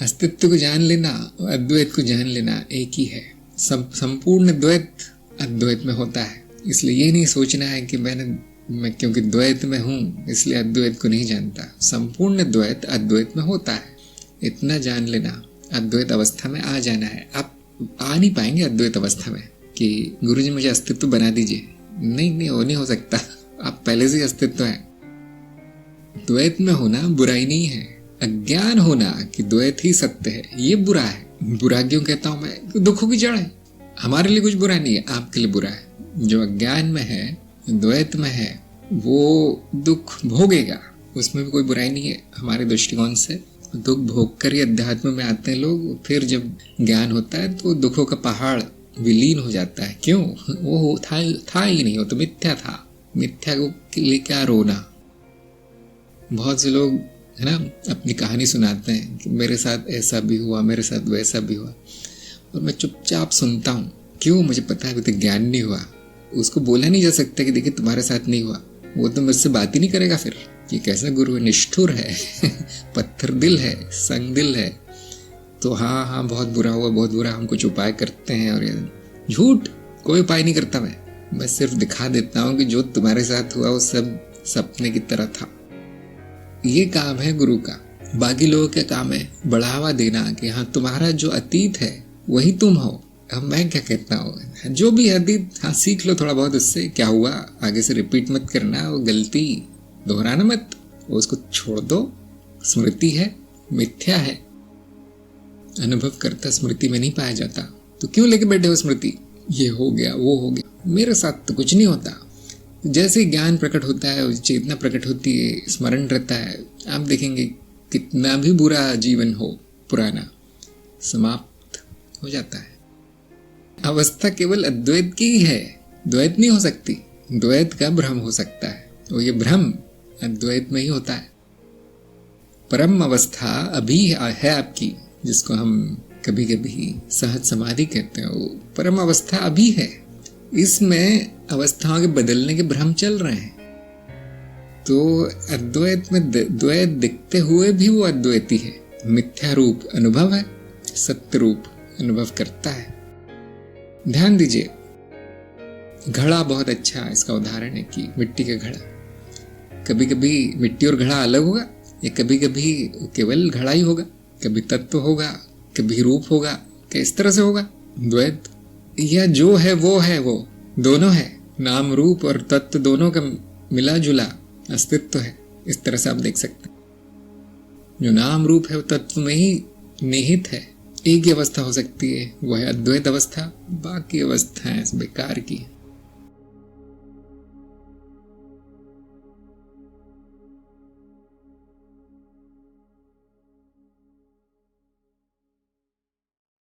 अस्तित्व को जान लेना और अद्वैत को जान लेना एक ही है। संपूर्ण द्वैत अद्वैत में होता है। इसलिए ये नहीं सोचना है कि मैं क्योंकि द्वैत में हूँ इसलिए अद्वैत को नहीं जानता। संपूर्ण द्वैत अद्वैत में होता है, इतना जान लेना। अद्वैत अवस्था में आ जाना है। आप आ नहीं पाएंगे अद्वैत अवस्था में कि गुरुजी मुझे अस्तित्व बना दीजिए। नहीं, वो नहीं हो सकता। आप पहले से अस्तित्व है। द्वैत में होना बुराई नहीं है। अज्ञान होना कि द्वैत ही सत्य है, ये बुरा है। बुरा क्यों कहता हूं मैं? दुखों की जड़ है। हमारे लिए कुछ बुरा नहीं है, आपके लिए बुरा है। जो अज्ञान में है, द्वैत में है, वो दुख भोगेगा, उसमें भी कोई बुराई नहीं है। हमारे दृष्टिकोण से दुख भोग कर ही अध्यात्म में आते हैं लोग। फिर जब ज्ञान होता है तो दुखों का पहाड़ विलीन हो जाता है। क्यों? वो था ही नहीं, वो तो मिथ्या था। मिथ्या के लिए क्या रोना? बहुत से लोग है ना अपनी कहानी सुनाते हैं कि मेरे साथ ऐसा भी हुआ, मेरे साथ वैसा भी हुआ, और मैं चुपचाप सुनता हूँ। क्यों? मुझे पता है अभी तक ज्ञान नहीं हुआ। उसको बोला नहीं जा सकता कि देखिए तुम्हारे साथ नहीं हुआ। वो तो मुझसे बात ही नहीं करेगा। फिर ये कैसा गुरु है? निष्ठुर है। पत्थर दिल है, संग दिल है। तो हाँ बहुत बुरा हुआ, बहुत बुरा, हम कुछ उपाय करते हैं। और झूठ, कोई उपाय नहीं करता मैं सिर्फ दिखा देता हूँ कि जो तुम्हारे साथ हुआ वो सब सपने की तरह था। ये काम है गुरु का। बाकी लोगों का काम है बढ़ावा देना कि हाँ तुम्हारा जो अतीत है वही तुम हो। अब मैं क्या कहता हूँ, जो भी अतीत, हाँ सीख लो थोड़ा बहुत उससे। क्या हुआ आगे से रिपीट मत करना, वो गलती दोहराना मत, वो उसको छोड़ दो। स्मृति है, मिथ्या है, अनुभव करता स्मृति में नहीं पाया जाता। तो क्यों लेके बैठे हो स्मृति? ये हो गया, वो हो गया, मेरे साथ तो कुछ नहीं होता। जैसे ज्ञान प्रकट होता है, चेतना प्रकट होती है, स्मरण रहता है, आप देखेंगे कितना भी बुरा जीवन हो पुराना, समाप्त हो जाता है। अवस्था केवल अद्वैत की ही है, द्वैत नहीं हो सकती। द्वैत का भ्रम हो सकता है, और ये भ्रम अद्वैत में ही होता है। परम अवस्था अभी है आपकी, जिसको हम कभी कभी सहज समाधि कहते हैं, वो परम अवस्था अभी है। इसमें अवस्थाओं के बदलने के भ्रम चल रहे हैं। तो अद्वैत में द्वैत दिखते हुए भी वो अद्वैती है। मिथ्या रूप अनुभव है, सत्य रूप अनुभव करता है। ध्यान दीजिए, घड़ा बहुत अच्छा इसका उदाहरण है कि मिट्टी का घड़ा, कभी कभी मिट्टी और घड़ा अलग होगा, या कभी कभी केवल घड़ा ही होगा, कभी तत्व होगा, कभी रूप होगा, किस तरह से होगा? द्वैत, या जो है वो दोनों है। नाम रूप और तत्व दोनों का मिला जुला अस्तित्व है। इस तरह से आप देख सकते हैं, जो नाम रूप है वो तत्व में ही निहित है। एक ही अवस्था हो सकती है, वो है अद्वैत अवस्था। बाकी अवस्थाएं बेकार की है।